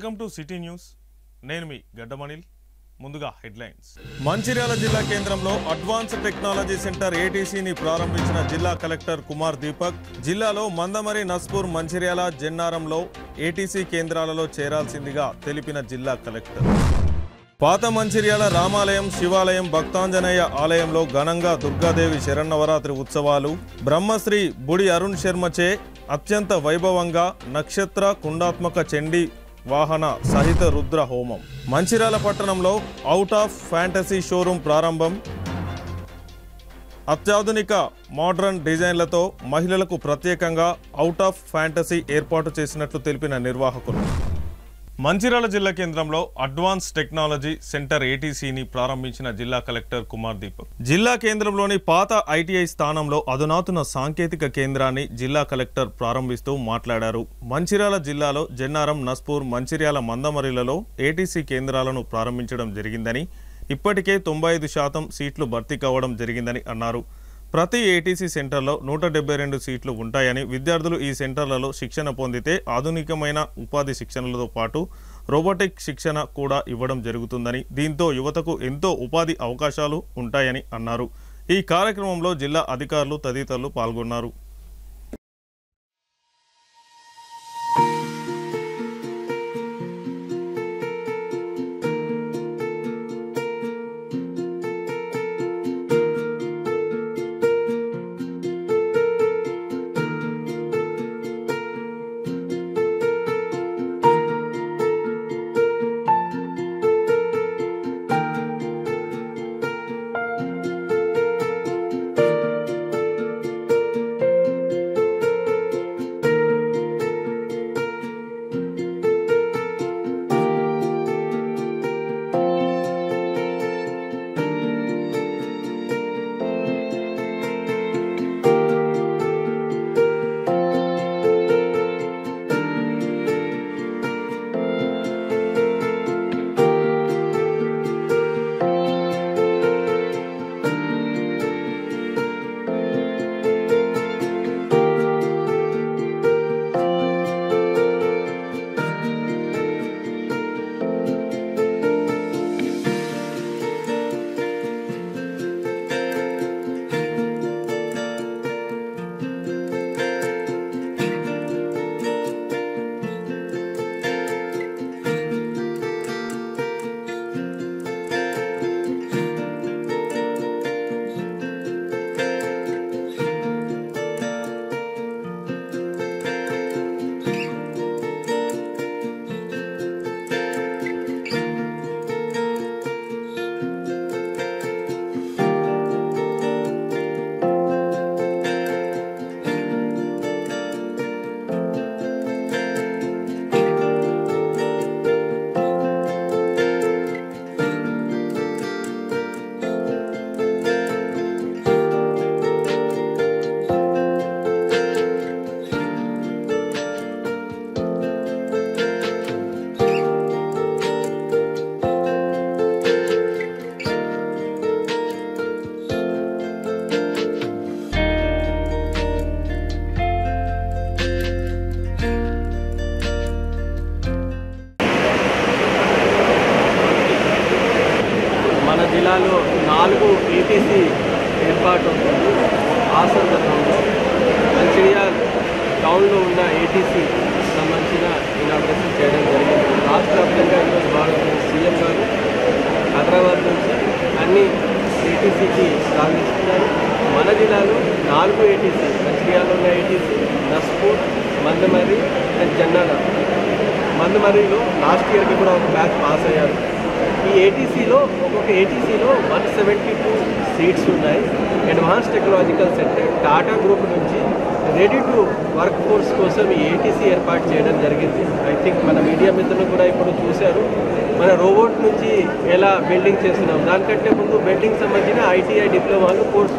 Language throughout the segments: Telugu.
Welcome to city news. నేను మీ గడ్డమణిల్. ముందుగా హెడ్లైన్స్. మంచిర్యాల జిల్లా కేంద్రంలో అడ్వాన్స్ టెక్నాలజీ సెంటర్ ఏటీసీని ప్రారంభించిన జిల్లా కలెక్టర్ కుమార్ దీపక్. జిల్లాలో మందమరి, నస్పూర్, మంచిర్యాల, జెన్నారంలో ఏటీసీ కేంద్రాలలో చేరాల్సిందిగా తెలిపిన జిల్లా కలెక్టర్. పాత మంచిర్యాల రామాలయం, శివాలయం, భక్తాంజనేయ ఆలయంలో ఘనంగా దుర్గాదేవి శరన్నవరాత్రి ఉత్సవాలు. బ్రహ్మశ్రీ బుడి అరుణ్ శర్మచే అత్యంత వైభవంగా నక్షత్ర కుండాత్మక చండీ వాహన సహిత రుద్ర హోమం. మంచిర్యాల పట్టణంలో అవుట్ ఆఫ్ ఫ్యాంటసీ షోరూం ప్రారంభం. అత్యాధునిక మోడ్రన్ డిజైన్లతో మహిళలకు ప్రత్యేకంగా అవుట్ ఆఫ్ ఫ్యాంటసీ ఏర్పాటు చేసినట్లు తెలిపిన నిర్వాహకులు. మంచిర్యాల జిల్లా కేంద్రంలో అడ్వాన్స్ టెక్నాలజీ సెంటర్ ఏటీసీని ప్రారంభించిన జిల్లా కలెక్టర్ కుమార్ దీపక్. జిల్లా కేంద్రంలోని పాత ఐటీఐ స్థానంలో అధునాతన సాంకేతిక కేంద్రాన్ని జిల్లా కలెక్టర్ ప్రారంభిస్తూ మాట్లాడారు. మంచిర్యాల జిల్లాలో జెన్నారం, నస్పూర్, మంచిర్యాల, మందమరిలలో ఏటీసీ కేంద్రాలను ప్రారంభించడం జరిగిందని, ఇప్పటికే 95% సీట్లు భర్తీ కావడం జరిగిందని అన్నారు. ప్రతి ఏటీసీ సెంటర్లో 172 సీట్లు ఉంటాయని, విద్యార్థులు ఈ సెంటర్లలో శిక్షణ పొందితే ఆధునికమైన ఉపాధి శిక్షణలతో పాటు రోబోటిక్ శిక్షణ కూడా ఇవ్వడం జరుగుతుందని, దీంతో యువతకు ఎంతో ఉపాధి అవకాశాలు ఉంటాయని అన్నారు. ఈ కార్యక్రమంలో జిల్లా అధికారులు తదితరులు పాల్గొన్నారు. జిల్లాలో 4 ఏటీసీ ఏర్పాటు అవుతుంది. ఆ సందర్భంలో మంచిర్యాల టౌన్లో ఉన్న ఏటీసీ సంబంధించిన ఇనాగ్రేషన్ చేయడం జరిగింది. రాష్ట్ర వ్యాప్తంగా ఈరోజు భారత సీఎం గారు హైదరాబాద్ నుంచి అన్ని ఏటీసీకి సాగిస్తున్నారు. మన జిల్లాలో 4 ఏటీసీ, మంచిర్యాలలో ఉన్న ఏటీసీ, నస్పూర్, మందమరి అండ్ జెన్నారం. మందమరిలో లాస్ట్ ఇయర్కి కూడా ఒక బ్యాచ్ పాస్ అయ్యారు. ఈ ఏటీసీలో ఒక్కొక్క ఏటీసీలో 172 సీట్స్ ఉన్నాయి. Advance technological centre Tata group నుంచి రెడీ టు వర్క్ ఫోర్స్ కోసం ఈ ఏటీసీ ఏర్పాటు చేయడం జరిగింది. ఐ థింక్ మన మీడియా మిత్రులు కూడా ఇప్పుడు చూశారు. మన రోబోట్ నుంచి ఎలా బిల్డింగ్ చేస్తున్నాం, దానికంటే ముందు బిల్డింగ్ సంబంధించిన ఐటీఐ డిప్లొమాలు కోర్స్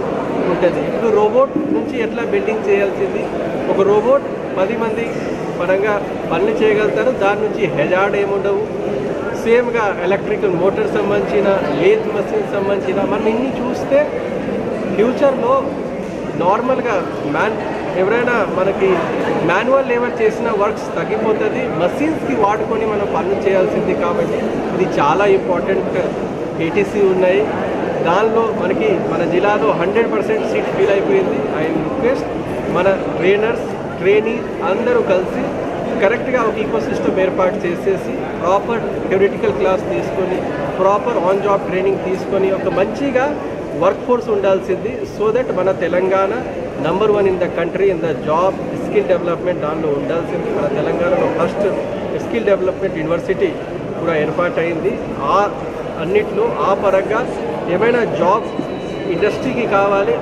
ఉంటుంది. ఇప్పుడు రోబోట్ నుంచి ఎట్లా బిల్డింగ్ చేయాల్సింది, ఒక రోబోట్ 10 మంది పరంగా పనులు చేయగలుగుతారు. దాని నుంచి హెజార్డ్ ఏముండవు. సేమ్గా ఎలక్ట్రికల్ మోటార్ సంబంధించిన, లేత్ మషిన్ సంబంధించిన మనం ఇన్ని చూస్తే ఫ్యూచర్లో నార్మల్గా ఎవరైనా మనకి మాన్యువల్ లేబర్ చేసిన వర్క్స్ తగ్గిపోతుంది, మషిన్స్కి వాడుకొని మనం పనులు చేయాల్సింది. కాబట్టి ఇది చాలా ఇంపార్టెంట్. ఏటీసీ ఉన్నాయి, దానిలో మనకి మన జిల్లాలో 100% సీట్ ఫిల్ అయిపోయింది. ఐ రిక్వెస్ట్ మన ట్రైనర్స్, ట్రైనీస్ అందరూ కలిసి కరెక్ట్గా ఒక ఈకో సిస్టమ్ ఏర్పాటు చేసేసి ప్రాపర్ థియరిటికల్ క్లాస్ తీసుకొని ప్రాపర్ ఆన్ జాబ్ ట్రైనింగ్ తీసుకొని ఒక మంచిగా వర్క్ ఫోర్స్ ఉండాల్సింది. సో దట్ మన Telangana number 1 in the country in the job skill development దానిలో ఉండాల్సింది. మన తెలంగాణలో ఫస్ట్ స్కిల్ డెవలప్మెంట్ యూనివర్సిటీ కూడా ఏర్పాటైంది. అన్నిట్లో ఆ పరంగా ఏమైనా జాబ్ ఇండస్ట్రీకి కావాలి,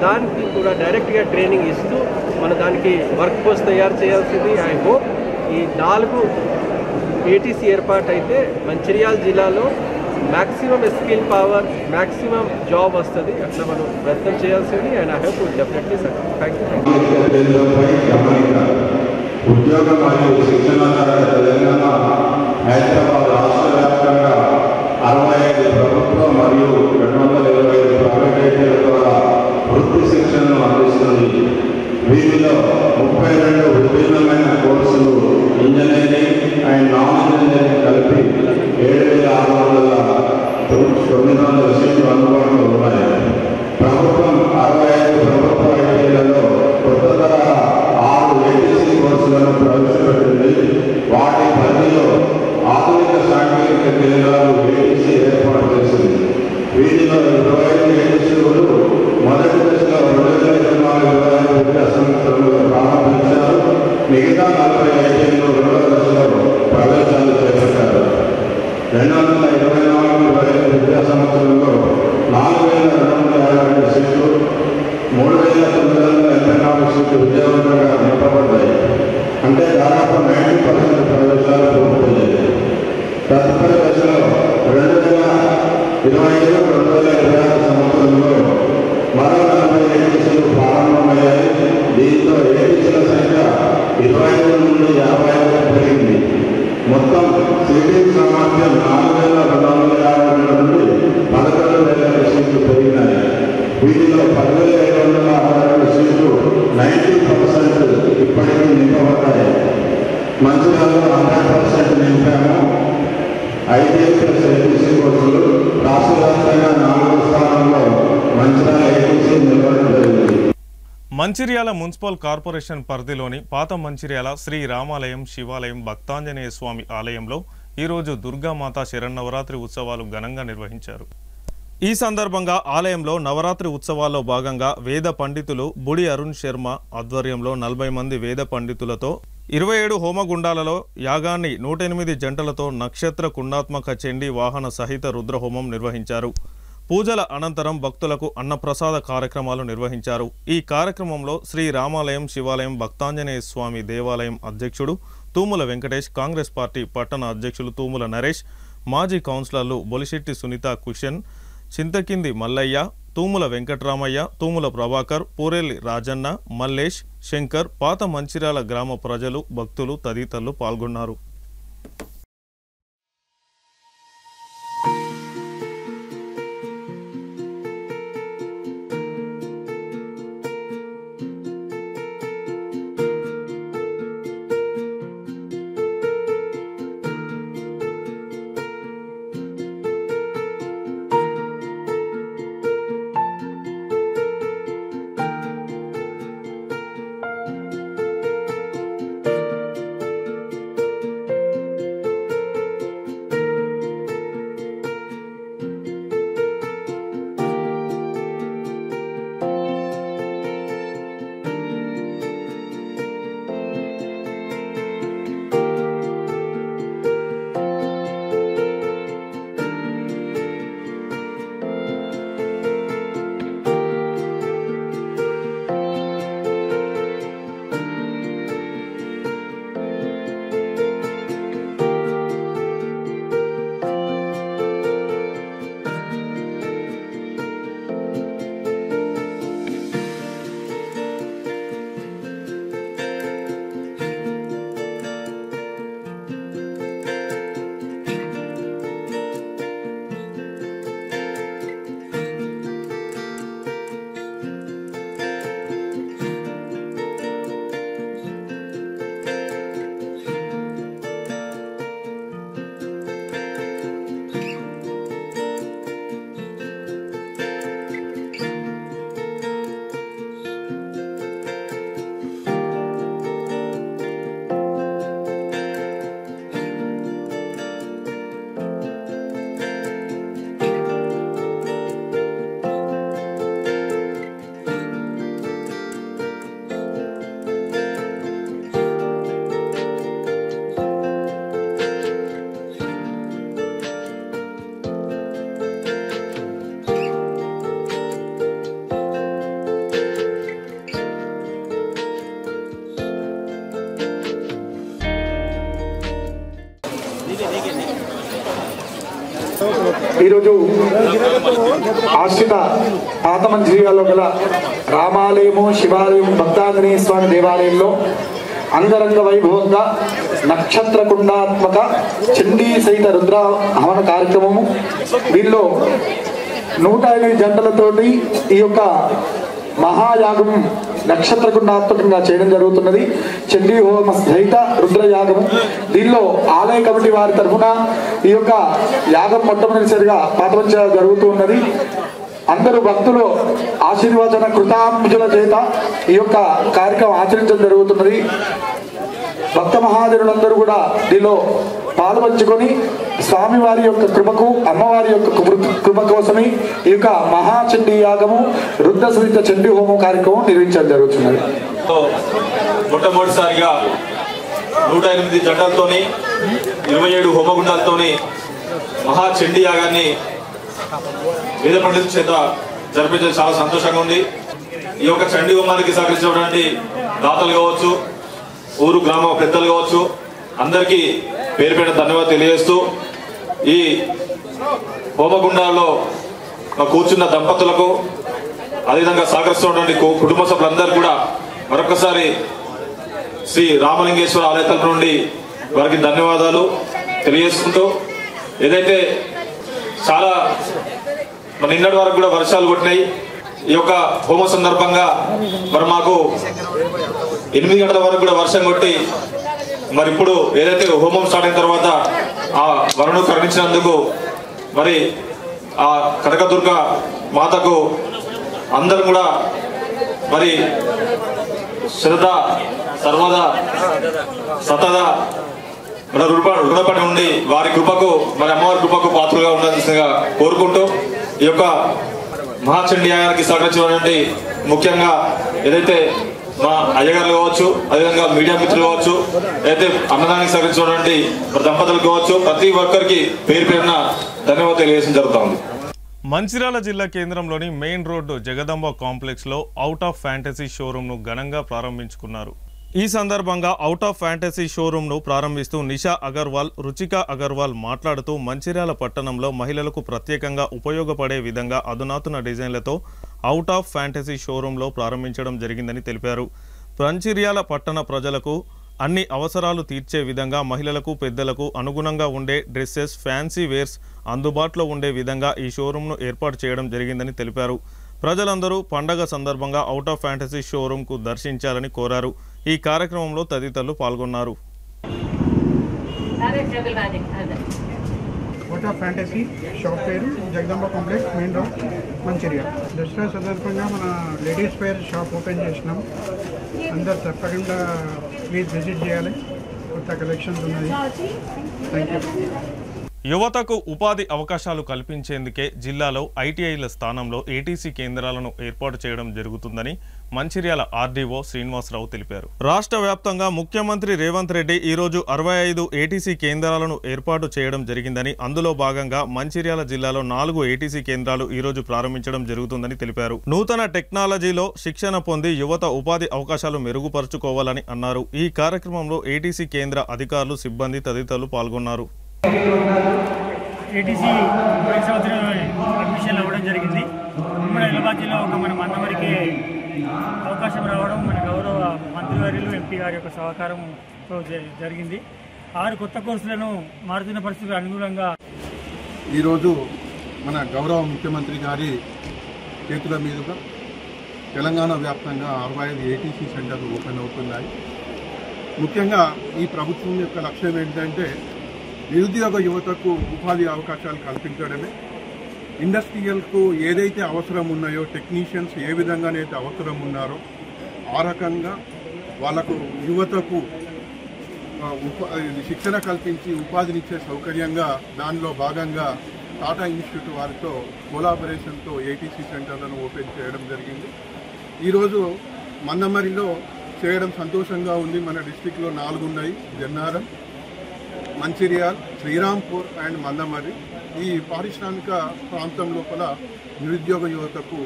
దానికి కూడా డైరెక్ట్గా ట్రైనింగ్ ఇస్తూ మన దానికి వర్క్ ఫోర్స్ తయారు చేయాల్సింది. ఐ హోప్ ఈ 4 ఏటీసీ ఏర్పాటైతే మంచిర్యాల జిల్లాలో maximum skill power, maximum job వస్తుంది. అట్లా మనం ప్రయత్నం చేయాల్సింది. And I hope definitely success. Thank you. ఉద్యోగ మరియు శిక్షణ శాఖ తెలంగాణ హైదరాబాద్ రాష్ట్ర వ్యాప్తంగా 65 ప్రభుత్వ మరియు 225 ప్రైవేట్ ద్వారా వృత్తి శిక్షణను అందిస్తుంది. వీటిలో 32 విభిన్నమైన కోర్సులు ఇంజనీరింగ్ అండ్ నాన్ ఇంజనీరింగ్ కలిపి 7,609 సీట్లు అందుబాటులో ఉన్నాయి. ప్రభుత్వం 65 ప్రభుత్వ ఐటీలలో కొత్త తరహా 6 ఏటీసీ కోర్సులను ప్రవేశపెట్టింది. వాటి పరిధిలో ఆధునిక సాంకేతిక కేంద్రాలు ఏటీసీ ఏర్పాటు చేసింది. వీటిలో 25 ఏటీసీలు మొదటి దశలో 2024-25 విద్యా సంవత్సరంలో ప్రారంభించారు. మిగతా 40 ఐటీలు రెండవ దశలో ప్రవేశాలు చేపట్టారు. 2024-25 విద్యా సంవత్సరంలో 4,252 సీట్లు, 3,984 సీట్లు విజయవంతంగా నింపబడ్డాయి. అంటే దాదాపు 90% ప్రవేశాలు పూర్తయ్యాయి. తదుపరి దశలో 2025-2026 సంవత్సరంలో మరో 40 ఏటీసీలు ప్రారంభమయ్యాయి. దీంతో ఏటీసీల సంఖ్య 25 నుండి 50 పెరిగింది. మొత్తం సీటింగ్ సామర్థ్యం 4,252 నుండి 11,000 సీట్లు పెరిగినాయి. వీటిలో 10,562 సీట్లు 90% ఇప్పటికీ నింపబడ్డాయి. మంచిర్యాలలో 100% నింపాము. ఐటీఎస్ ఏటీసీ కోర్సులు రాష్ట్ర వ్యాప్తంగా 4వ స్థానంలో మంచిర్యాల ఏటీసీ నిలవడం జరిగింది. మంచిర్యాల మున్సిపల్ కార్పొరేషన్ పరిధిలోని పాత మంచిర్యాల శ్రీ రామాలయం శివాలయం భక్తాంజనేయ స్వామి ఆలయంలో ఈరోజు దుర్గామాత శరన్నవరాత్రి ఉత్సవాలు ఘనంగా నిర్వహించారు. ఈ సందర్భంగా ఆలయంలో నవరాత్రి ఉత్సవాల్లో భాగంగా వేద పండితులు బుడి అరుణ్ శర్మ ఆధ్వర్యంలో 40 మంది వేద పండితులతో 27 హోమగుండాలలో యాగాన్ని 108 జంటలతో నక్షత్ర కుండాత్మక చండీ వాహన సహిత రుద్రహోమం నిర్వహించారు. పూజల అనంతరం భక్తులకు అన్నప్రసాద కార్యక్రమాలు నిర్వహించారు. ఈ కార్యక్రమంలో శ్రీ రామాలయం శివాలయం భక్తాంజనేయ స్వామి దేవాలయం అధ్యక్షుడు తూముల వెంకటేష్, కాంగ్రెస్ పార్టీ పట్టణ అధ్యక్షులు తూముల నరేష్, మాజీ కౌన్సిలర్లు బొలిశెట్టి సునీత కుషన్, చింతకింది మల్లయ్య, తూముల వెంకట్రామయ్య, తూముల ప్రభాకర్, పూరెల్లి రాజన్న, మల్లేష్, శంకర్, పాత మంచిర్యాల గ్రామ ప్రజలు, భక్తులు తదితరులు పాల్గొన్నారు. ఈరోజు ఆశ్రిత పాత మంచిర్యాలలో గల రామాలయము శివాలయం భక్తాంజనేయ స్వామి దేవాలయంలో అంగరంగ వైభవంగా నక్షత్ర కుండాత్మక చండీ సహిత రుద్ర హవన కార్యక్రమము. దీనిలో 108 జంటలతోటి ఈ యొక్క మహాయాగం నక్షత్ర కుండాత్మకంగా చేయడం జరుగుతున్నది. చండీ హోమ సహిత రుద్రయాగము. దీనిలో ఆలయ కమిటీ వారి తరఫున ఈ యొక్క యాగం మొట్టమొదటిసారిగా పాత్ర జరుగుతూ ఉన్నది. అందరూ భక్తులు ఆశీర్వచన కృతాంజుల చేత ఈ యొక్క కార్యక్రమం ఆచరించడం జరుగుతున్నది. భక్త మహాజనులందరూ కూడా దీనిలో పాల్పంచుకొని స్వామివారి యొక్క కృపకు అమ్మవారి యొక్క కృప కోసమే ఈ యొక్క మహాచండీ యాగము రుద్ర సహిత చండీ హోమం కార్యక్రమం నిర్వహించడం జరుగుతున్నది. మొట్టమొదటిసారిగా 108 జంటలతోని 27 హోమగుండాలతోని మహాచండీ యాగాన్ని వేద పండితుల చేత జరిపించడం చాలా సంతోషంగా ఉంది. ఈ యొక్క చండీ హోమానికి సహకరించినటువంటి దాతలు కావచ్చు, ఊరు గ్రామ పెద్దలు కావచ్చు, అందరికీ పేరు పేరు ధన్యవాదాలు తెలియజేస్తూ ఈ హోమగుండాల్లో కూర్చున్న దంపతులకు అదేవిధంగా సహకరిస్తున్నటువంటి కుటుంబ సభ్యులందరూ కూడా మరొకసారి శ్రీ రామలింగేశ్వర ఆలయ తరపు నుండి వారికి ధన్యవాదాలు తెలియజేసుకుంటూ, ఏదైతే చాలా నిన్నటి వరకు కూడా వర్షాలు కొట్టినాయి. ఈ యొక్క హోమ సందర్భంగా మరి మాకు 8 గంటల వరకు కూడా వర్షం కొట్టి మరి ఇప్పుడు ఏదైతే హోమం స్టార్ట్ అయిన తర్వాత ఆ వరుణు కరుణించినందుకు మరి ఆ కనకదుర్గ మాతకు అందరూ కూడా మరి శ్రద్ధ సర్వదా సతదా మన రుణపడి ఉండి వారి కృపకు మరి అమ్మవారి కృపకు పాత్రగా ఉండాల్సిందిగా కోరుకుంటూ ఈ యొక్క మహాచండీ యాగానికి సహకరించినటువంటి ముఖ్యంగా ఏదైతే మా అయ్యగారులు కావచ్చు, అదేవిధంగా మీడియా మిత్రులు కావచ్చు, అయితే అన్నదానికి సహకరించినటువంటి దంపతులు కావచ్చు, ప్రతి ఒక్కరికి పేరు పేరున ధన్యవాదాలు తెలియజేయడం జరుగుతూ ఉంది. మంచిర్యాల జిల్లా కేంద్రంలోని మెయిన్ రోడ్డు జగదంబ కాంప్లెక్స్లో అవుట్ ఆఫ్ ఫ్యాంటసీ షోరూమ్ను ఘనంగా ప్రారంభించుకున్నారు. ఈ సందర్భంగా అవుట్ ఆఫ్ ఫ్యాంటసీ షోరూమ్ను ప్రారంభిస్తూ నిషా అగర్వాల్, రుచిక అగర్వాల్ మాట్లాడుతూ మంచిర్యాల పట్టణంలో మహిళలకు ప్రత్యేకంగా ఉపయోగపడే విధంగా అధునాతన డిజైన్లతో అవుట్ ఆఫ్ ఫ్యాంటసీ షోరూంలో ప్రారంభించడం జరిగిందని తెలిపారు. మంచిర్యాల పట్టణ ప్రజలకు అన్ని అవసరాలు తీర్చే విధంగా మహిళలకు పెద్దలకు అనుగుణంగా ఉండే డ్రెస్సెస్, ఫ్యాన్సీ వేర్స్ అందుబాటులో ఉండే విధంగా ఈ షోరూంను ఏర్పాటు చేయడం జరిగిందని తెలిపారు. ప్రజలందరూ పండగ సందర్భంగా అవుట్ ఆఫ్ ఫ్యాంటసీ షోరూంకు దర్శించాలని కోరారు. ఈ కార్యక్రమంలో తదితరులు పాల్గొన్నారు. అవుట్ ఆఫ్ ఫ్యాంటసీ షాప్ పేరు Jagadamba complex, main road, Mancherial. Dasara సందర్భంగా మన లేడీస్ వేర్ షాప్ ఓపెన్ చేసినాం. అందరు తప్పకుండా ప్లీజ్ విజిట్ చేయాలి. కొత్త కలెక్షన్స్ ఉన్నాయి. Thank you. యువతకు ఉపాధి అవకాశాలు కల్పించేందుకే జిల్లాలో ఐటీఐల స్థానంలో ఏటీసీ కేంద్రాలను ఏర్పాటు చేయడం జరుగుతుందని మంచిర్యాల ఆర్డీఓ శ్రీనివాసరావు తెలిపారు. రాష్ట్ర వ్యాప్తంగా ముఖ్యమంత్రి రేవంత్ రెడ్డి ఈరోజు 65 ఏటీసీ కేంద్రాలను ఏర్పాటు చేయడం జరిగిందని, అందులో భాగంగా మంచిర్యాల జిల్లాలో 4 ఏటీసీ కేంద్రాలు ఈరోజు ప్రారంభించడం జరుగుతుందని తెలిపారు. నూతన టెక్నాలజీలో శిక్షణ పొంది యువత ఉపాధి అవకాశాలు మెరుగుపరుచుకోవాలని అన్నారు. ఈ కార్యక్రమంలో ఏటీసీ కేంద్ర అధికారులు, సిబ్బంది తదితరులు పాల్గొన్నారు. ఏటీసీ పోయిన సంవత్సరం అడ్మిషన్ అవ్వడం జరిగింది. ఉమ్మడి హైదరాబాద్ జిల్లా ఒక మన మందమరికి అవకాశం రావడం మన గౌరవ మంత్రివర్యులు, ఎంపీ గారి యొక్క సహకారంతో జరిగింది. 6 కొత్త కోర్సులను మారుతున్న పరిస్థితులకు అనుగుణంగా ఈరోజు మన గౌరవ ముఖ్యమంత్రి గారి చేతుల మీదుగా తెలంగాణ వ్యాప్తంగా 65 ఏటీసీ సెంటర్లు ఓపెన్ అవుతున్నాయి. ముఖ్యంగా ఈ ప్రభుత్వం యొక్క లక్ష్యం ఏంటంటే నిరుద్యోగ యువతకు ఉపాధి అవకాశాలు కల్పించడమే. ఇండస్ట్రియల్కు ఏదైతే అవసరం ఉన్నాయో, టెక్నీషియన్స్ ఏ విధంగానైతే అవసరం ఉన్నారో ఆ రకంగా వాళ్ళకు యువతకు శిక్షణ కల్పించి ఉపాధినిచ్చే సౌకర్యంగా దానిలో భాగంగా టాటా ఇన్స్టిట్యూట్ వారితో కోలాబరేషన్తో ఏటీసీ సెంటర్లను ఓపెన్ చేయడం జరిగింది. ఈరోజు మందమరిలో చేయడం సంతోషంగా ఉంది. మన డిస్టిక్లో 4 ఉన్నాయి: జన్నారం, మంచిర్యాల్, శ్రీరాంపూర్ అండ్ మందమరి. ఈ పారిశ్రామిక ప్రాంతం లోపల నిరుద్యోగ యువతకు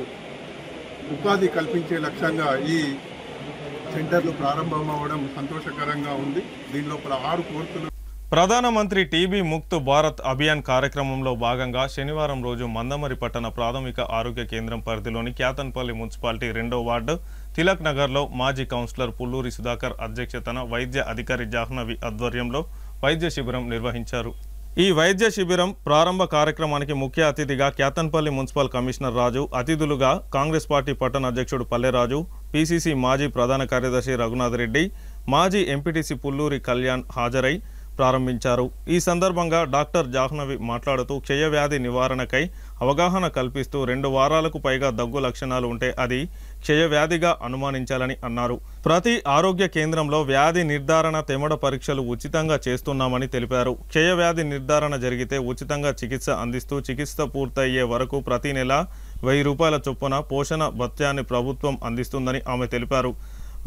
ఉపాధి కల్పించే లక్ష్యంగా ఈ సెంటర్లు ప్రారంభమవడం సంతోషకరంగా ఉంది. దీని లోపల 6 కోర్సులు ప్రధానమంత్రి టీబీ ముక్త్ భారత్ అభియాన్ కార్యక్రమంలో భాగంగా శనివారం రోజు మందమరి పట్టణ ప్రాథమిక ఆరోగ్య కేంద్రం పరిధిలోని క్యాతన్పల్లి మున్సిపాలిటీ 2వ వార్డు తిలక్ నగర్లో మాజీ కౌన్సిలర్ పుల్లూరి సుధాకర్ అధ్యక్షతన వైద్య అధికారి జాహ్నవి ఆధ్వర్యంలో వైద్య శిబిరం నిర్వహించారు. ఈ వైద్య శిబిరం ప్రారంభ కార్యక్రమానికి ముఖ్య అతిథిగా క్యాతన్పల్లి మున్సిపల్ కమిషనర్ రాజు, అతిథులుగా కాంగ్రెస్ పార్టీ పట్టణ అధ్యక్షుడు పల్లెరాజు, పీసీసీ మాజీ ప్రధాన కార్యదర్శి రఘునాథ్ రెడ్డి, మాజీ ఎంపీటీసీ పుల్లూరి కళ్యాణ్ హాజరై ప్రారంభించారు. ఈ సందర్భంగా డాక్టర్ జాహ్నవి మాట్లాడుతూ క్షయవ్యాధి నివారణకై అవగాహన కల్పిస్తూ 2 వారాలకు పైగా దగ్గు లక్షణాలు ఉంటే అది క్షయవ్యాధిగా అనుమానించాలని అన్నారు. ప్రతి ఆరోగ్య కేంద్రంలో వ్యాధి నిర్ధారణ తెమడ పరీక్షలు ఉచితంగా చేస్తున్నామని తెలిపారు. క్షయవ్యాధి నిర్ధారణ జరిగితే ఉచితంగా చికిత్స అందిస్తూ చికిత్స పూర్తయ్యే వరకు ప్రతి నెల 1000 రూపాయల చొప్పున పోషణ భత్యాన్ని ప్రభుత్వం అందిస్తుందని ఆమె తెలిపారు.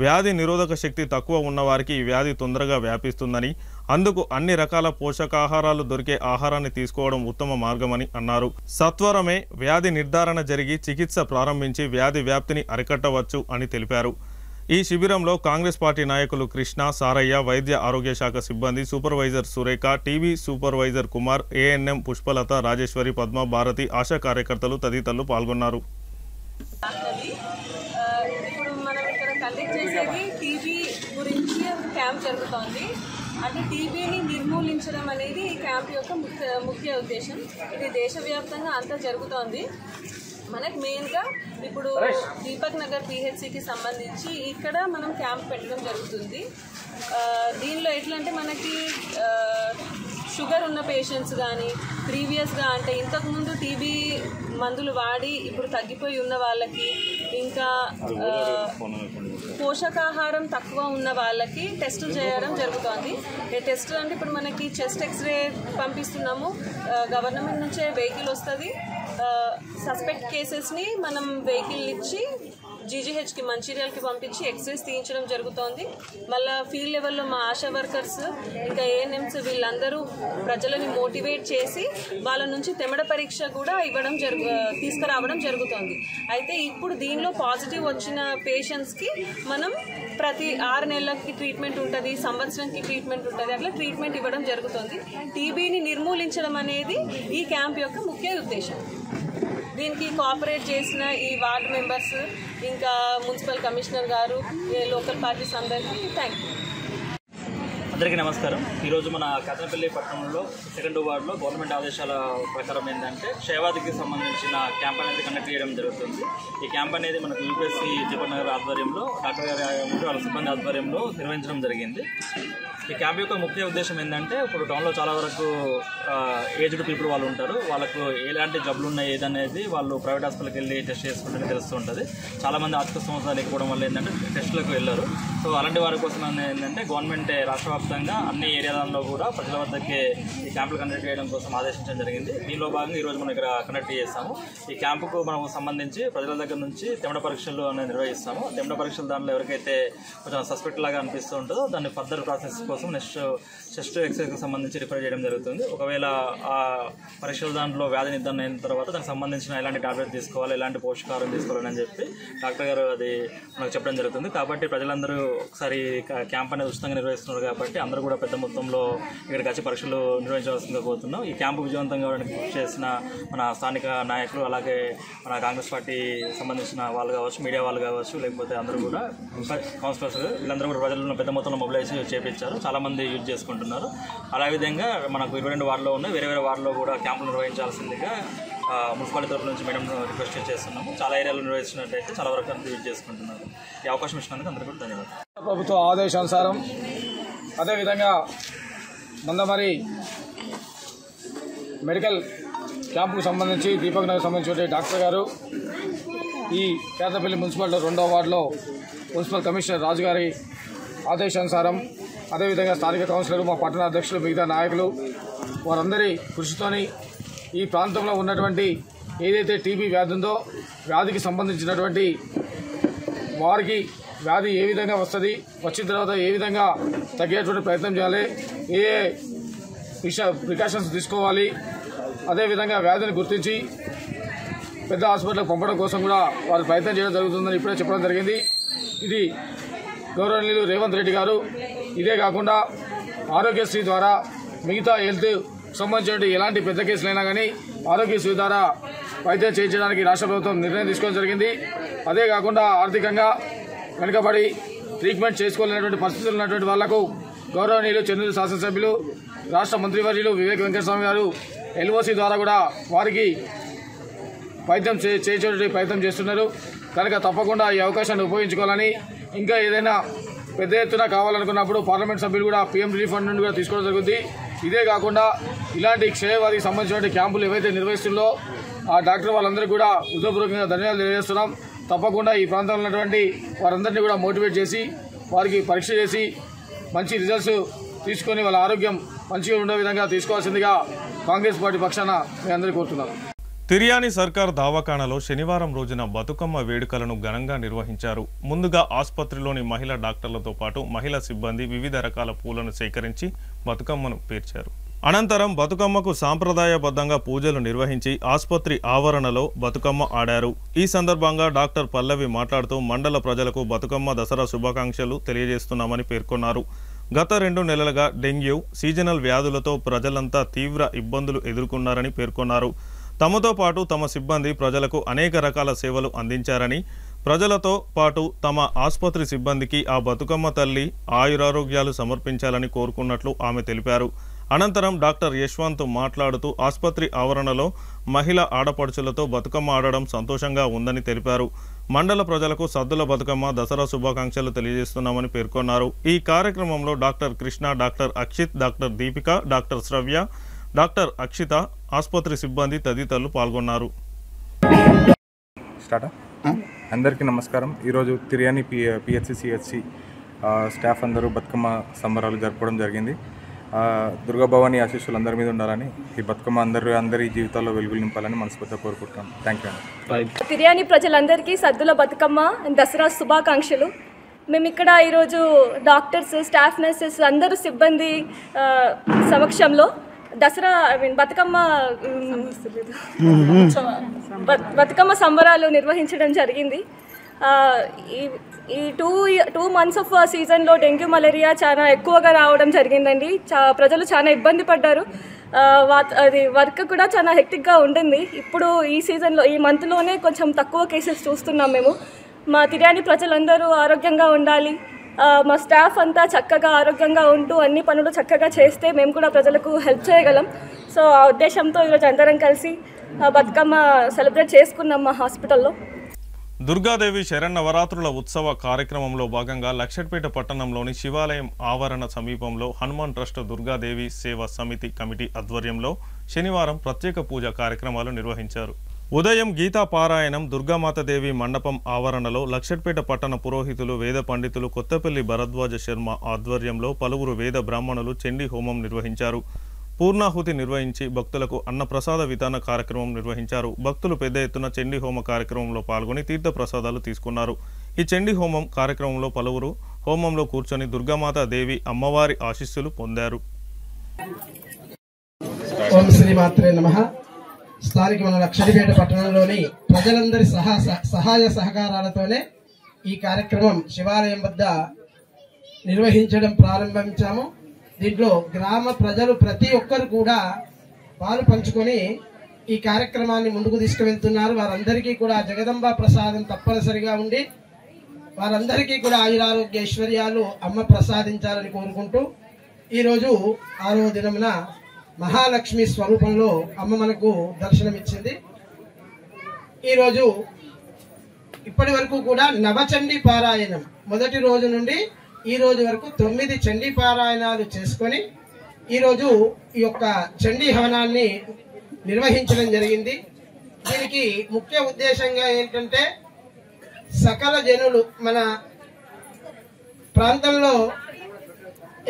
వ్యాధి నిరోధక శక్తి తక్కువ ఉన్నవారికి ఈ వ్యాధి తొందరగా వ్యాపిస్తుందని, అందుకు అన్ని రకాల పోషకాహారాలు దొరికే ఆహారాన్ని తీసుకోవడం ఉత్తమ మార్గమని అన్నారు. సత్వరమే వ్యాధి నిర్ధారణ జరిగి చికిత్స ప్రారంభించి వ్యాధి వ్యాప్తిని అరికట్టవచ్చు అని తెలిపారు. ఈ శిబిరంలో కాంగ్రెస్ పార్టీ నాయకులు కృష్ణ, సారయ్య, వైద్య ఆరోగ్య శాఖ సిబ్బంది, supervisor Surekha, TV supervisor Kumar, ANM Pushpalatha, Rajeswari, Padma, Bharathi, ASHA కార్యకర్తలు తదితరులు పాల్గొన్నారు. కండక్ట్ చేసేది టీబీ గురించి క్యాంప్ జరుగుతోంది. అంటే టీబీని నిర్మూలించడం అనేది ఈ క్యాంప్ యొక్క ముఖ్య ఉద్దేశం. ఇది దేశవ్యాప్తంగా అంతా జరుగుతోంది. మనకు మెయిన్గా ఇప్పుడు దీపక్ నగర్ పిహెచ్సికి సంబంధించి ఇక్కడ మనం క్యాంప్ పెట్టడం జరుగుతుంది. దీనిలో ఎట్లా అంటే మనకి షుగర్ ఉన్న పేషెంట్స్ కానీ ప్రీవియస్గా అంటే ఇంతకుముందు టీబీ మందులు వాడి ఇప్పుడు తగ్గిపోయి ఉన్న వాళ్ళకి, ఇంకా పోషకాహారం తక్కువ ఉన్న వాళ్ళకి టెస్టులు చేయడం జరుగుతుంది. ఈ టెస్ట్ అంటే ఇప్పుడు మనకి చెస్ట్ ఎక్స్రే పంపిస్తున్నాము, గవర్నమెంట్ నుంచే వెహికల్ వస్తుంది. సస్పెక్ట్ కేసెస్ని మనం వెహికల్ ఇచ్చి జీజీహెచ్కి మంచిర్యాలకి పంపించి ఎక్స్రేస్ తీయించడం జరుగుతోంది. మళ్ళీ ఫీల్డ్ లెవెల్లో మా ఆశా వర్కర్స్ ఇంకా ఏఎన్ఎంస్ వీళ్ళందరూ ప్రజలని మోటివేట్ చేసి వాళ్ళ నుంచి తెమడ పరీక్ష కూడా తీసుకురావడం జరుగుతోంది. అయితే ఇప్పుడు దీనిలో పాజిటివ్ వచ్చిన పేషెంట్స్కి మనం ప్రతి 6 నెలలకి ట్రీట్మెంట్ ఉంటుంది, సంవత్సరంకి ట్రీట్మెంట్ ఉంటుంది, అట్లా ట్రీట్మెంట్ ఇవ్వడం జరుగుతుంది. టీబీని నిర్మూలించడం అనేది ఈ క్యాంప్ యొక్క ముఖ్య ఉద్దేశం. దీనికి కోఆపరేట్ చేసిన ఈ వార్డు మెంబర్స్, ఇంకా మున్సిపల్ కమిషనర్ గారు, లోకల్ పార్టీస్ అందరికీ థ్యాంక్ యూ. అందరికీ నమస్కారం. ఈరోజు మన కాతనపల్లి పట్టణంలో 2వ వార్డులో గవర్నమెంట్ ఆదేశాల ప్రకారం ఏంటంటే క్షయవ్యాధికి సంబంధించిన క్యాంప్ అనేది కండక్ట్ చేయడం జరుగుతుంది. ఈ క్యాంప్ అనేది మనకు యూపీఎస్సీ దీపక్ నగర్ ఆధ్వర్యంలో డాక్టర్ గారి వాళ్ళ సిబ్బంది ఆధ్వర్యంలో నిర్వహించడం జరిగింది. ఈ క్యాంప్ యొక్క ముఖ్య ఉద్దేశం ఏంటంటే ఇప్పుడు టౌన్లో చాలా వరకు ఏజ్డ్ పీపుల్ వాళ్ళు ఉంటారు. వాళ్ళకు ఎలాంటి జబ్బులు ఉన్నాయి ఏదనేది వాళ్ళు ప్రైవేట్ హాస్పిటల్కి వెళ్ళి టెస్ట్ చేసుకుంటే తెలుస్తూ ఉంటుంది. చాలామంది ఆర్థిక సమస్యలు లేకపోవడం వల్ల ఏంటంటే టెస్టులకు వెళ్ళరు. సో అలాంటి వారి కోసం ఏంటంటే గవర్నమెంట్ రాష్ట్ర వ్యాప్తంగా అన్ని ఏరియాలలో కూడా ప్రజల వద్దకే ఈ క్యాంపులు కండక్ట్ చేయడం కోసం ఆదేశించడం జరిగింది. దీనిలో భాగంగా ఈరోజు మనం ఇక్కడ కండక్ట్ చేస్తాము. ఈ క్యాంపుకు మనం సంబంధించి ప్రజల దగ్గర నుంచి తెమడ పరీక్షలు అనేది నిర్వహిస్తాము. తెమడ పరీక్షలు దాంట్లో ఎవరికైతే కొంచెం సస్పెక్ట్ లాగా అనిపిస్తూ ఉంటుందో దాన్ని ఫర్దర్ ప్రాసెస్ కోసం నెక్స్ట్ చెస్ట్ ఎక్స్రేకి సంబంధించి రిఫర్ చేయడం జరుగుతుంది. ఒకవేళ ఆ పరీక్షల దాంట్లో వ్యాధి నిర్ధారణ అయిన తర్వాత దానికి సంబంధించిన ఎలాంటి టాబ్లెట్ తీసుకోవాలి, ఎలాంటి పోషకాహారం తీసుకోవాలని చెప్పి డాక్టర్ గారు అది మనకు చెప్పడం జరుగుతుంది. కాబట్టి ప్రజలందరూ ఒకసారి క్యాంప్ అనేది ఉచితంగా నిర్వహిస్తున్నారు కాబట్టి అందరూ కూడా పెద్ద మొత్తంలో ఇక్కడికి వచ్చి పరీక్షలు నిర్వహించవలసిందిగా కోరుతున్నాం. ఈ క్యాంపు విజయవంతంగా కావడానికి కృషి చేసిన మన స్థానిక నాయకులు, అలాగే మన కాంగ్రెస్ పార్టీ సంబంధించిన వాళ్ళు కావచ్చు, మీడియా వాళ్ళు కావచ్చు, లేకపోతే అందరూ కూడా కౌన్సిలర్స్ వీళ్ళందరూ కూడా ప్రజలను పెద్ద మొత్తంలో మొబిలైజ్ చేయించారు. చాలామంది యూజ్ చేసుకుంటున్నారు. అదేవిధంగా మనకు 22 వార్డులో ఉన్నాయి, వేరే వేరే వార్డులో కూడా క్యాంపులు నిర్వహించాల్సిందిగా మున్సిపాలిటీ తరఫు నుంచి మేడం రిక్వెస్ట్ చేస్తున్నాము. చాలా ఏరియాలో నిర్వహించినట్టయితే చాలా వరకు అందరూ యూజ్ చేసుకుంటున్నారు. ఈ అవకాశం ఇచ్చినందుకు అందరికీ కూడా ధన్యవాదాలు. ప్రభుత్వ ఆదేశానుసారం అదేవిధంగా మందమరి మెడికల్ క్యాంపుకు సంబంధించి దీపక్ నగర్ సంబంధించిన డాక్టర్ గారు ఈ కేతపల్లి మున్సిపాలిటీ 2వ వార్డులో మున్సిపల్ కమిషనర్ రాజు గారి ఆదేశానుసారం అదేవిధంగా స్థానిక కౌన్సిలర్, మా పట్టణ అధ్యక్షులు, మిగతా నాయకులు వారందరి కృషితోని ఈ ప్రాంతంలో ఉన్నటువంటి ఏదైతే టీబీ వ్యాధి ఉందో వ్యాధికి సంబంధించినటువంటి వారికి వ్యాధి ఏ విధంగా వస్తుంది, వచ్చిన తర్వాత ఏ విధంగా తగ్గేటువంటి ప్రయత్నం చేయాలి, ఏ ప్రికాషన్స్ తీసుకోవాలి, అదేవిధంగా వ్యాధిని గుర్తించి పెద్ద హాస్పిటల్కి పంపడం కోసం కూడా వారు ప్రయత్నం చేయడం జరుగుతుందని ఇప్పుడే చెప్పడం జరిగింది. ఇది గౌరవనీయులు రేవంత్ రెడ్డి గారు, ఇదే కాకుండా ఆరోగ్యశ్రీ ద్వారా మిగతా హెల్త్ సంబంధించిన ఎలాంటి పెద్ద కేసులైనా కానీ ఆరోగ్యశ్రీ ద్వారా వైద్యం చేయించడానికి రాష్ట్ర ప్రభుత్వం నిర్ణయం తీసుకోవడం జరిగింది. అదే కాకుండా ఆర్థికంగా వెనుకబడి ట్రీట్మెంట్ చేసుకోలేనటువంటి పరిస్థితులు ఉన్నటువంటి వాళ్లకు గౌరవనీయులు చెన్నూరు శాసనసభ్యులు రాష్ట్ర మంత్రివర్యులు వివేక్ వెంకటస్వామి గారు ఎల్ఓసి ద్వారా కూడా వారికి వైద్యం చేయించే ప్రయత్నం చేస్తున్నారు. కనుక తప్పకుండా ఈ అవకాశాన్ని ఉపయోగించుకోవాలని, ఇంకా ఏదైనా పెద్ద ఎత్తున కావాలనుకున్నప్పుడు పార్లమెంట్ సభ్యులు కూడా పీఎం రిలీఫ్ ఫండ్ నుండి కూడా తీసుకోవడం జరుగుతుంది. ఇదే కాకుండా ఇలాంటి క్షయవాదికి సంబంధించిన క్యాంపులు ఏవైతే నిర్వహిస్తుందో ఆ డాక్టర్ వాళ్ళందరికీ కూడా హృదయపూర్వకంగా ధన్యవాదాలు తెలియజేస్తున్నాం. తప్పకుండా ఈ ప్రాంతంలో ఉన్నటువంటి వారందరినీ కూడా మోటివేట్ చేసి వారికి పరీక్ష చేసి మంచి రిజల్ట్స్ తీసుకొని వాళ్ళ ఆరోగ్యం మంచిగా ఉండే విధంగా తీసుకోవాల్సిందిగా కాంగ్రెస్ పార్టీ పక్షాన మీ అందరికీ కోరుతున్నాను. తిర్యాని సర్కార్ దవాఖానలో శనివారం రోజున బతుకమ్మ వేడుకలను ఘనంగా నిర్వహించారు. ముందుగా ఆసుపత్రిలోని మహిళా డాక్టర్లతో పాటు మహిళా సిబ్బంది వివిధ రకాల పూలను సేకరించి బతుకమ్మను పేర్చారు. అనంతరం బతుకమ్మకు సాంప్రదాయబద్ధంగా పూజలు నిర్వహించి ఆసుపత్రి ఆవరణలో బతుకమ్మ ఆడారు. ఈ సందర్భంగా డాక్టర్ పల్లవి మాట్లాడుతూ మండల ప్రజలకు బతుకమ్మ దసరా శుభాకాంక్షలు తెలియజేస్తున్నామని పేర్కొన్నారు. గత 2 నెలలుగా డెంగ్యూ, సీజనల్ వ్యాధులతో ప్రజలంతా తీవ్ర ఇబ్బందులు ఎదుర్కొన్నారని పేర్కొన్నారు. తమతో పాటు తమ సిబ్బంది ప్రజలకు అనేక రకాల సేవలు అందించారని, ప్రజలతో పాటు తమ ఆసుపత్రి సిబ్బందికి ఆ బతుకమ్మ తల్లి ఆయురారోగ్యాలు సమర్పించాలని కోరుకున్నట్లు ఆమె తెలిపారు. అనంతరం డాక్టర్ యశ్వంత్ మాట్లాడుతూ ఆసుపత్రి ఆవరణలో మహిళా ఆడపడుచులతో బతుకమ్మ ఆడడం సంతోషంగా ఉందని తెలిపారు. మండల ప్రజలకు సద్దుల బతుకమ్మ దసరా శుభాకాంక్షలు తెలియజేస్తున్నామని పేర్కొన్నారు. ఈ కార్యక్రమంలో doctor Krishna, doctor Akshit, doctor Deepika, doctor Shravya, doctor Akshita, ఆసుపత్రి సిబ్బంది తదితరులు పాల్గొన్నారు. అందరికీ నమస్కారం. ఈరోజు తిర్యాని పిహెచ్సిహెచ్సి స్టాఫ్ అందరూ బతుకమ్మ సంబరాలు జరుపుకోవడం జరిగింది. దుర్గాభవాని ఆశీస్సులు అందరి మీద ఉండాలని, ఈ బతుకమ్మ అందరి జీవితాల్లో వెలుగులు నింపాలని మనస్ఫూర్తిగా కోరుకుంటున్నాను. Thank you. తిర్యాని ప్రజలందరికీ సద్దుల బతుకమ్మ దసరా శుభాకాంక్షలు. మేము ఇక్కడ ఈరోజు డాక్టర్స్, స్టాఫ్ నర్సెస్ అందరూ సిబ్బంది సమక్షంలో దసరా బతుకమ్మ సంబరాలు నిర్వహించడం జరిగింది. ఈ టూ మంత్స్ ఆఫ్ సీజన్లో డెంగ్యూ, మలేరియా చాలా ఎక్కువగా రావడం జరిగిందండి. ప్రజలు చాలా ఇబ్బంది పడ్డారు. అది వర్క్ కూడా చాలా హెక్టిక్గా ఉంటుంది. ఇప్పుడు ఈ సీజన్లో, ఈ మంత్లోనే కొంచెం తక్కువ కేసెస్ చూస్తున్నాం మేము. మా తిర్యాని ప్రజలందరూ ఆరోగ్యంగా ఉండాలి, మా స్టాఫ్ అంతా చక్కగా ఆరోగ్యంగా ఉంటూ అన్ని పనులు చక్కగా చేస్తే మేము కూడా ప్రజలకు హెల్ప్ చేయగలం. సో ఆ ఉద్దేశంతో ఈరోజు అందరం కలిసి బతుకమ్మ సెలబ్రేట్ చేసుకున్నాం మా హాస్పిటల్లో. దుర్గాదేవి శరన్నవరాత్రుల ఉత్సవ కార్యక్రమంలో భాగంగా లక్షట్పేట పట్టణంలోని శివాలయం ఆవరణ సమీపంలో హనుమాన్ ట్రస్ట్ దుర్గాదేవి సేవా సమితి కమిటీ ఆధ్వర్యంలో శనివారం ప్రత్యేక పూజ కార్యక్రమాలు నిర్వహించారు. ఉదయం గీతా పారాయణం దుర్గామాతదేవి మండపం ఆవరణలో లక్షట్పేట పట్టణ పురోహితులు, వేద పండితులు కొత్తపల్లి భరద్వాజ శర్మ ఆధ్వర్యంలో పలువురు వేద బ్రాహ్మణులు చండీ హోమం నిర్వహించారు. పూర్ణాహుతి నిర్వహించి భక్తులకు అన్నప్రసాద విధాన కార్యక్రమం నిర్వహించారు. భక్తులు పెద్ద ఎత్తున చండీ హోమ కార్యక్రమంలో పాల్గొని తీర్థ ప్రసాదాలు తీసుకున్నారు. ఈ చండీ హోమం కార్యక్రమంలో పలువురు హోమంలో కూర్చొని దుర్గామాత దేవి అమ్మవారి ఆశీస్సులు పొందారు. ఓం శ్రీ మాత్రే నమః. స్థానిక మన లక్షడిపేట పట్టణంలోని ప్రజలందరి సహాయ సహకారాలతోనే ఈ కార్యక్రమం శివాలయం వద్ద నిర్వహించడం ప్రారంభించాము. దీంట్లో గ్రామ ప్రజలు ప్రతి ఒక్కరు కూడా పాలు పంచుకొని ఈ కార్యక్రమాన్ని ముందుకు తీసుకువెళ్తున్నారు. వారందరికీ కూడా జగదంబ ప్రసాదం తప్పనిసరిగా ఉండి వారందరికీ కూడా ఆయురారోగ్య ఐశ్వర్యాలు అమ్మ ప్రసాదించాలని కోరుకుంటూ ఈరోజు 6వ దినమున మహాలక్ష్మి స్వరూపంలో అమ్మ మనకు దర్శనమిచ్చింది. ఈరోజు ఇప్పటి వరకు కూడా నవచండీ పారాయణం మొదటి రోజు నుండి ఈ రోజు వరకు 9 చండీ పారాయణాలు చేసుకొని ఈరోజు ఈ యొక్క చండీ హవనాన్ని నిర్వహించడం జరిగింది. దీనికి ముఖ్య ఉద్దేశంగా ఏంటంటే సకల జనులు మన ప్రాంతంలో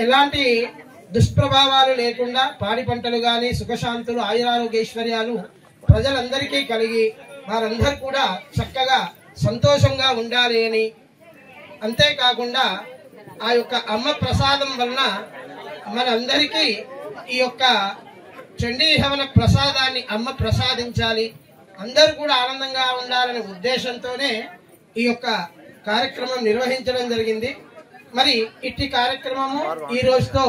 ఎలాంటి దుష్ప్రభావాలు లేకుండా పాడి పంటలు కానీ సుఖశాంతులు ఆయురారోగ్యైశ్వర్యాలు ప్రజలందరికీ కలిగి వారందరూ కూడా చక్కగా సంతోషంగా ఉండాలి అని, అంతేకాకుండా ఆ యొక్క అమ్మ ప్రసాదం వలన మనందరికీ ఈ యొక్క చండీ హవన ప్రసాదాన్ని అమ్మ ప్రసాదించాలి, అందరూ కూడా ఆనందంగా ఉండాలనే ఉద్దేశంతోనే ఈ యొక్క కార్యక్రమం నిర్వహించడం జరిగింది. మరి ఇట్టి కార్యక్రమము ఈ రోజుతో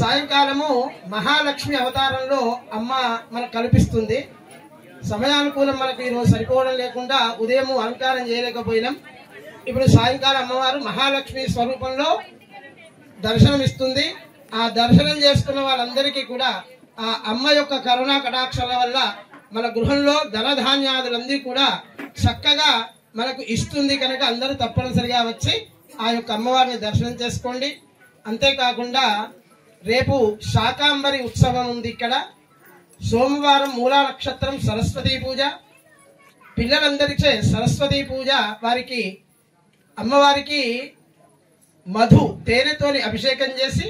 సాయంకాలము మహాలక్ష్మి అవతారంలో అమ్మ మనకు కల్పిస్తుంది. సమయానుకూలం మనకు ఈరోజు సరిపోవడం లేకుండా ఉదయం అలంకారం చేయలేకపోయినాం. ఇప్పుడు సాయంకాలం అమ్మవారు మహాలక్ష్మి స్వరూపంలో దర్శనం ఇస్తుంది. ఆ దర్శనం చేసుకున్న వాళ్ళందరికీ కూడా ఆ అమ్మ యొక్క కరుణా కటాక్షాల వల్ల మన గృహంలో ధనధాన్యాదులన్నీ కూడా చక్కగా మనకు ఇస్తుంది. కనుక అందరూ తప్పనిసరిగా వచ్చి ఆ యొక్క అమ్మవారిని దర్శనం చేసుకోండి. అంతేకాకుండా రేపు శాకాంబరి ఉత్సవం ఉంది. ఇక్కడ సోమవారం మూలా నక్షత్రం సరస్వతీ పూజ. పిల్లలందరికీ సరస్వతీ పూజ వారికి అమ్మవారికి మధు తేనెతోని అభిషేకం చేసి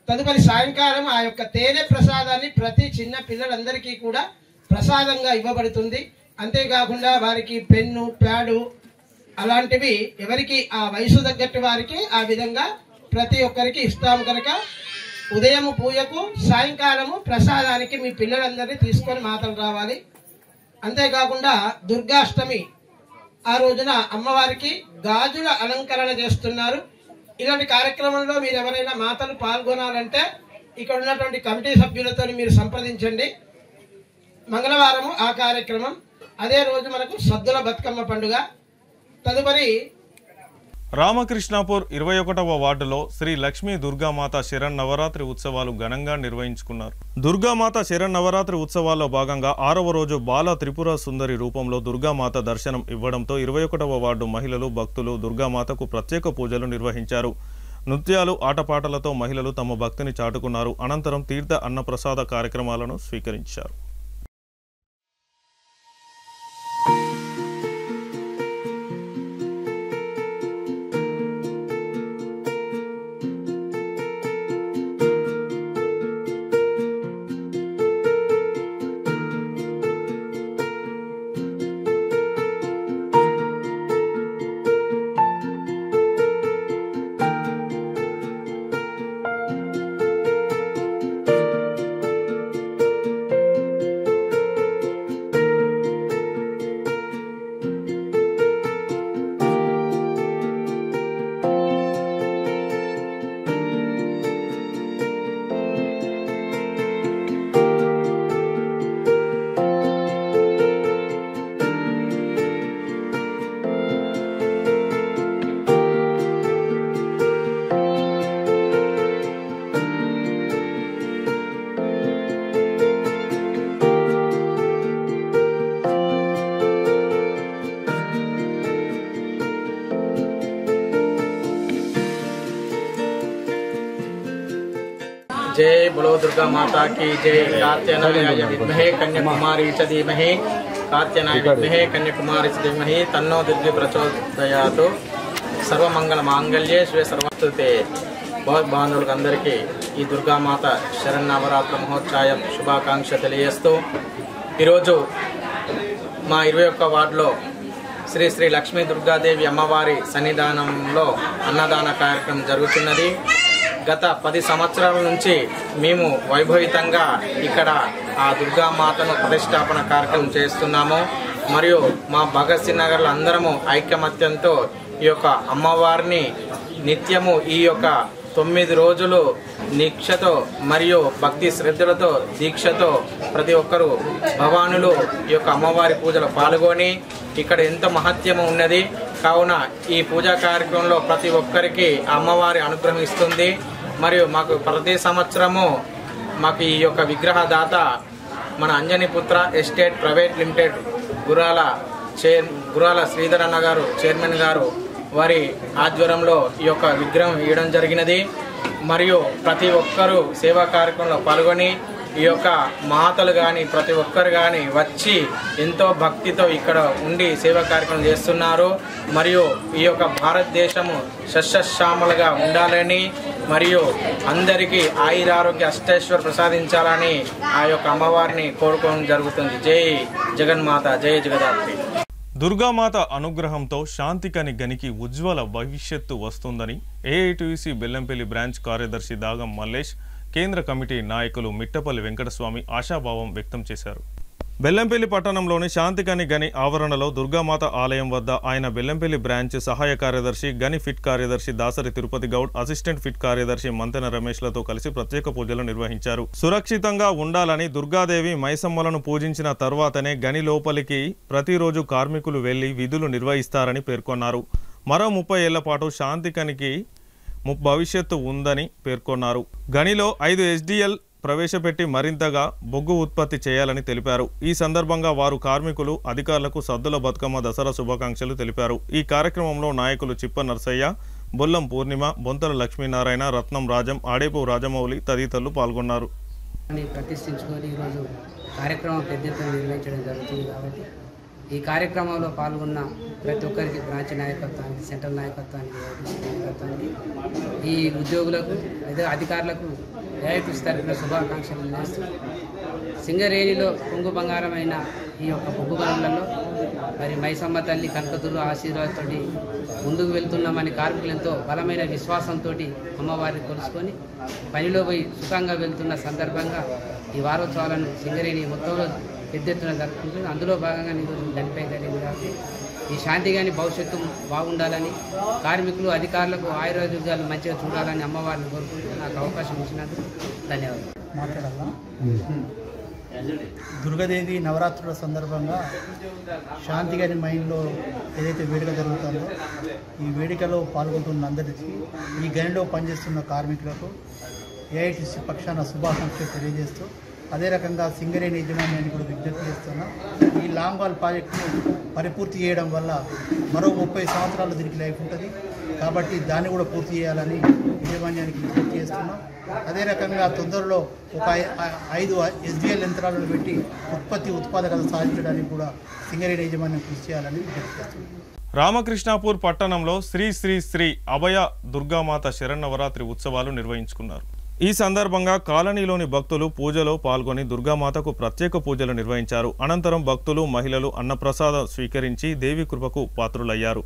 తదుపరి సాయంకాలం ఆ యొక్క తేనె ప్రసాదాన్ని ప్రతి చిన్న పిల్లలందరికీ కూడా ప్రసాదంగా ఇవ్వబడుతుంది. అంతేకాకుండా వారికి పెన్ను ప్యాడు అలాంటివి ఎవరికి ఆ వయసు తగ్గట్టు వారికి ఆ విధంగా ప్రతి ఒక్కరికి ఇస్తాము. కనుక ఉదయం పూజకు సాయంకాలము ప్రసాదానికి మీ పిల్లలందరినీ తీసుకొని మాతలు రావాలి. అంతేకాకుండా దుర్గాష్టమి ఆ రోజున అమ్మవారికి గాజుల అలంకరణ చేస్తున్నారు. ఇలాంటి కార్యక్రమంలో మీరు ఎవరైనా మాతలు పాల్గొనాలంటే ఇక్కడ ఉన్నటువంటి కమిటీ సభ్యులతో మీరు సంప్రదించండి. మంగళవారము ఆ కార్యక్రమం. అదే రోజు మనకు సద్దుల బతుకమ్మ పండుగ. తదుపరి రామకృష్ణాపూర్ 21వ వార్డులో శ్రీ లక్ష్మీ దుర్గామాత శరన్నవరాత్రి ఉత్సవాలు ఘనంగా నిర్వహించుకున్నారు. దుర్గామాత శరన్నవరాత్రి ఉత్సవాల్లో భాగంగా 6వ రోజు బాల త్రిపుర సుందరి రూపంలో దుర్గామాత దర్శనం ఇవ్వడంతో 21వ వార్డు మహిళలు భక్తులు దుర్గామాతకు ప్రత్యేక పూజలు నిర్వహించారు. నృత్యాలు ఆటపాటలతో మహిళలు తమ భక్తిని చాటుకున్నారు. అనంతరం తీర్థ అన్నప్రసాద కార్యక్రమాలను స్వీకరించారు. जय बोलो दुर्गा माता की जय। कात्यायनाय विद्महे कन्याकुमारी च धीमहि कात्यायनाय विद्महे कन्याकुमारी च धीमहि तन्नो दुर्गे प्रचोदयात् सर्वमंगल मांगल्ये शिवे सर्वस्तुते। बहुत బాంధవులకు అందరికీ ఈ దుర్గామాత శరన్నవరాత్రి మహోత్సవ శుభాకాంక్ష తెలియజేస్తూ ఈరోజు మా 21వ వార్డులో శ్రీ శ్రీ లక్ష్మీ దుర్గాదేవి అమ్మవారి సన్నిధానంలో అన్నదాన కార్యక్రమం జరుగుతున్నది. గత 10 సంవత్సరాల నుంచి మేము వైభవితంగా ఇక్కడ ఆ దుర్గామాతను ప్రతిష్టాపన కార్యక్రమం చేస్తున్నాము. మరియు మా భగత్ సింగ్ నగర్లో అందరము ఐకమత్యంతో ఈ యొక్క అమ్మవారిని నిత్యము ఈ యొక్క 9 రోజులు నిక్షతో మరియు భక్తి శ్రద్ధలతో దీక్షతో ప్రతి ఒక్కరూ భవానులు ఈ యొక్క అమ్మవారి పూజలో పాల్గొని ఇక్కడ ఎంత మహత్యము ఉన్నది. కావున ఈ పూజా కార్యక్రమంలో ప్రతి ఒక్కరికి అమ్మవారి అనుగ్రహం ఇస్తుంది. మరియు మాకు ప్రతి సంవత్సరము మాకు ఈ యొక్క విగ్రహదాత మన Anjaniputra estate private limited Gurala Sridhar అన్న గారు చైర్మన్ గారు వారి ఆధ్వర్యంలో ఈ యొక్క విగ్రహం ఇవ్వడం జరిగినది. మరియు ప్రతి ఒక్కరూ సేవా కార్యక్రమంలో పాల్గొని ఈ యొక్క మాతలు కానీ ప్రతి ఒక్కరు కానీ వచ్చి ఎంతో భక్తితో ఇక్కడ ఉండి సేవా కార్యక్రమం చేస్తున్నారు. మరియు ఈ యొక్క భారతదేశము సస్యశ్యామలుగా ఉండాలని మరియు అందరికీ ఆయురారోగ్య అష్టైశ్వర్ ప్రసాదించాలని ఆ యొక్క అమ్మవారిని కోరుకోవడం జరుగుతుంది. జై జగన్మాత, జై జగదాత్రి. దుర్గామాత అనుగ్రహంతో శాంతికని గనికి ఉజ్వల భవిష్యత్తు వస్తుందని ఏఐటీయూసీ బెల్లంపల్లి బ్రాంచ్ కార్యదర్శి దాగం మల్లేష్, కేంద్ర కమిటీ నాయకులు మిట్టపల్లి వెంకటస్వామి ఆశాభావం వ్యక్తం చేశారు. బెల్లంపల్లి పట్టణంలోని శాంతికని గని ఆవరణలో దుర్గామాత ఆలయం వద్ద ఆయన బెల్లంపల్లి బ్రాంచ్ సహాయ కార్యదర్శి గని ఫిట్ కార్యదర్శి దాసరి తిరుపతి గౌడ్, అసిస్టెంట్ ఫిట్ కార్యదర్శి మంతెన రమేష్లతో కలిసి ప్రత్యేక పూజలు నిర్వహించారు. సురక్షితంగా ఉండాలని దుర్గాదేవి మైసమ్మలను పూజించిన తర్వాతనే గని లోపలికి ప్రతిరోజు కార్మికులు వెళ్లి విధులు నిర్వహిస్తారని పేర్కొన్నారు. మరో 30 ఏళ్ల పాటు శాంతికనికి భవిష్యత్తు ఉందని పేర్కొన్నారు. గనిలో 5 SDL ప్రవేశపెట్టి మరింతగా బొగ్గు ఉత్పత్తి చేయాలని తెలిపారు. ఈ సందర్భంగా వారు కార్మికులు, అధికారులకు సద్దుల బతుకమ్మ దసరా శుభాకాంక్షలు తెలిపారు. ఈ కార్యక్రమంలో నాయకులు చిప్ప నర్సయ్య, బొల్లం పూర్ణిమ, బొంతల లక్ష్మీనారాయణ, రత్నం రాజం, ఆడేపు రాజమౌళి తదితరులు పాల్గొన్నారు. ప్రతిష్ఠించుకొని ఈరోజు కార్యక్రమం పెద్ద ఎత్తున నిర్వహించడం జరుగుతుంది. కాబట్టి ఈ కార్యక్రమంలో పాల్గొన్న ప్రతి ఒక్కరికి బ్రాంచ్ నాయకత్వానికి, సెంట్రల్ నాయకత్వానికి, ఈ ఉద్యోగులకు, అధికారులకు ఏఐటీసీ తరఫున శుభాకాంక్షలు చేస్తూ సింగరేణిలో కొంగు బంగారమైన ఈ యొక్క బొగ్గు గనులలో మరి మైసమ్మ తల్లి కనకదుర్గ ఆశీర్వాదంతో ముందుకు వెళ్తున్నామని కార్మికులు ఎంతో బలమైన విశ్వాసంతో అమ్మవారిని కొలుసుకొని పనిలో పోయి సుఖంగా వెళ్తున్న సందర్భంగా ఈ వారోత్సవాలను సింగరేణి మొత్తంలో పెద్ద ఎత్తున జరుపుకుంటుంది. అందులో భాగంగా నేను గనిపై జరిగింది కాబట్టి ఈ శాంతి కానీ భవిష్యత్తు బాగుండాలని, కార్మికులు, అధికారులకు ఆయుర్వేదాలు మంచిగా చూడాలని అమ్మవారిని కోరుకుంటూ నాకు అవకాశం ఇచ్చినందుకు ధన్యవాదాలు. మాట్లాడాలా? దుర్గాదేవి నవరాత్రుల సందర్భంగా శాంతిగాని మైండ్లో ఏదైతే వేడుక జరుగుతుందో ఈ వేడుకలో పాల్గొంటున్న అందరికీ, ఈ గనిలో పనిచేస్తున్న కార్మికులకు ఏఐటీసీ పక్షాన శుభాకాంక్షలు తెలియజేస్తూ, అదే రకంగా సింగరేణి యజమాన్యాన్ని కూడా విజ్ఞప్తి చేస్తున్నా, ఈ లాంగ్ వాల్ ప్రాజెక్టును పరిపూర్తి చేయడం వల్ల మరో 30 సంవత్సరాలు దీనికి లైఫ్ ఉంటుంది. కాబట్టి దాన్ని కూడా పూర్తి చేయాలని యజమాన్యానికి విజ్ఞప్తి చేస్తున్నాం. అదే రకంగా తొందరలో ఒక 5 SDL యంత్రాలను పెట్టి ఉత్పాదకత సాధించడానికి కూడా సింగరేణి యజమాన్యం కృషి చేయాలని విజ్ఞప్తి చేస్తున్నాం. రామకృష్ణాపూర్ పట్టణంలో శ్రీ శ్రీ శ్రీ అభయ దుర్గామాత శరన్నవరాత్రి ఉత్సవాలు నిర్వహించుకున్నారు. ఈ సందర్భంగా కాలనీలోని భక్తులు పూజలో పాల్గొని దుర్గామాతకు ప్రత్యేక పూజలు నిర్వహించారు. అనంతరం భక్తులు, మహిళలు అన్నప్రసాదం స్వీకరించి దేవి కృపకు పాత్రులయ్యారు.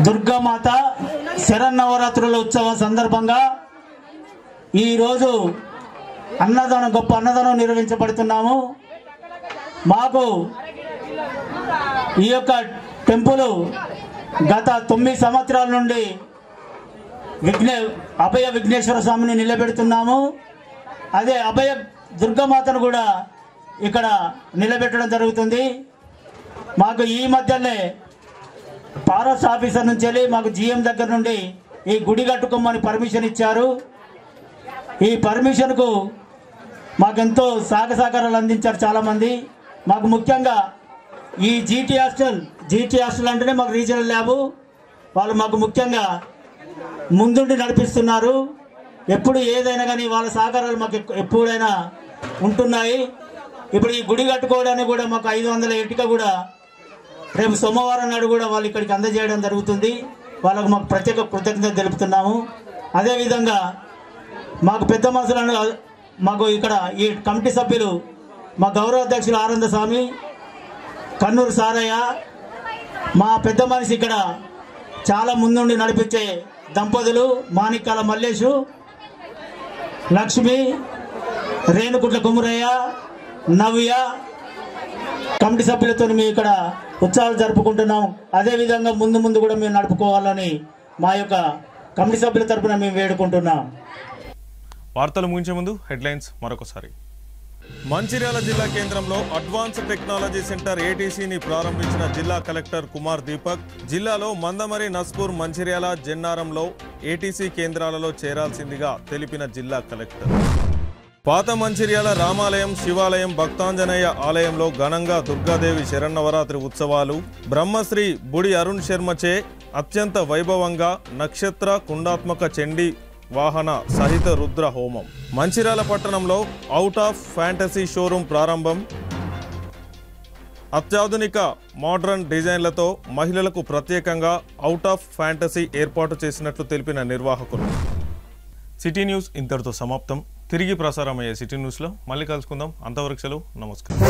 దుర్గామాత శరన్నవరాత్రుల ఉత్సవం సందర్భంగా ఈరోజు గొప్ప అన్నదానం నిర్వహించబడుతున్నాము. మాకు ఈ యొక్క టెంపుల్ గత 9 సంవత్సరాల నుండి అభయ విఘ్నేశ్వర స్వామిని నిలబెడుతున్నాము. అదే అభయ దుర్గామాతను కూడా ఇక్కడ నిలబెట్టడం జరుగుతుంది. మాకు ఈ మధ్యనే ఫారెస్ట్ ఆఫీసర్ నుంచి వెళ్ళి మాకు GM దగ్గర నుండి ఈ గుడి కట్టుకోమని పర్మిషన్ ఇచ్చారు. ఈ పర్మిషన్కు మాకెంతో సహకారాలు అందించారు చాలామంది. మాకు ముఖ్యంగా ఈ GT హాస్టల్ అంటేనే మాకు రీజనల్ ల్యాబ్ వాళ్ళు మాకు ముఖ్యంగా ముందుండి నడిపిస్తున్నారు. ఎప్పుడు ఏదైనా కానీ వాళ్ళ సహకారాలు మాకు ఎప్పుడైనా ఉంటున్నాయి. ఇప్పుడు ఈ గుడి కట్టుకోవడానికి కూడా మాకు 500 ఇటుక కూడా రేపు సోమవారం నాడు కూడా వాళ్ళు ఇక్కడికి అందజేయడం జరుగుతుంది. వాళ్ళకు మాకు ప్రత్యేక కృతజ్ఞత తెలుపుతున్నాము. అదేవిధంగా మాకు పెద్ద మనసులను మాకు ఇక్కడ ఈ కమిటీ సభ్యులు మా గౌరవ అధ్యక్షులు ఆనంద స్వామి, కన్నూరు సారయ్య, మా పెద్ద మనిషి ఇక్కడ చాలా ముందుండి నడిపించే దంపతులు మాణిక్యాల మల్లేషు, లక్ష్మి, రేణుకుట్ల కుమరయ్య, నవ్య, కమిటీ సభ్యులతో మేము ఇక్కడ ఉత్సవాలు జరుపుకుంటున్నాం. అదేవిధంగా ముందు కూడా మేము నడుపుకోవాలని మా యొక్క కమిటీ సభ్యుల తరపున మేము వేడుకుంటున్నాం. వార్తలు ముగించే ముందు హెడ్లైన్స్ మరొకసారి. మంచిర్యాల జిల్లా కేంద్రంలో అడ్వాన్స్ టెక్నాలజీ సెంటర్ ఏటీసీని ప్రారంభించిన జిల్లా కలెక్టర్ కుమార్ దీపక్. జిల్లాలో మందమరి, నస్పూర్, మంచిర్యాల, జన్నారంలో ఏటీసీ కేంద్రాలలో చేరాల్సిందిగా తెలిపిన జిల్లా కలెక్టర్. పాత మంచిర్యాల రామాలయం, శివాలయం, భక్తాంజనేయ ఆలయంలో ఘనంగా దుర్గాదేవి శరన్నవరాత్రి ఉత్సవాలు. బ్రహ్మశ్రీ బుడి అరుణ్ శర్మచే అత్యంత వైభవంగా నక్షత్ర కుండాత్మక చండీ వాహన సహిత రుద్ర హోమం. మంచిర్యాల పట్టణంలో అవుట్ ఆఫ్ ఫ్యాంటసీ షోరూం ప్రారంభం. అత్యాధునిక మోడ్రన్ డిజైన్లతో మహిళలకు ప్రత్యేకంగా అవుట్ ఆఫ్ ఫ్యాంటసీ ఏర్పాటు చేసినట్లు తెలిపిన నిర్వాహకులు. సిటీ న్యూస్ ఇంతటితో సమాప్తం. తిరిగి ప్రసారమయ్యే సిటీ న్యూస్లో మళ్ళీ కలుసుకుందాం. అంతవరకు సెలవు. నమస్కారం.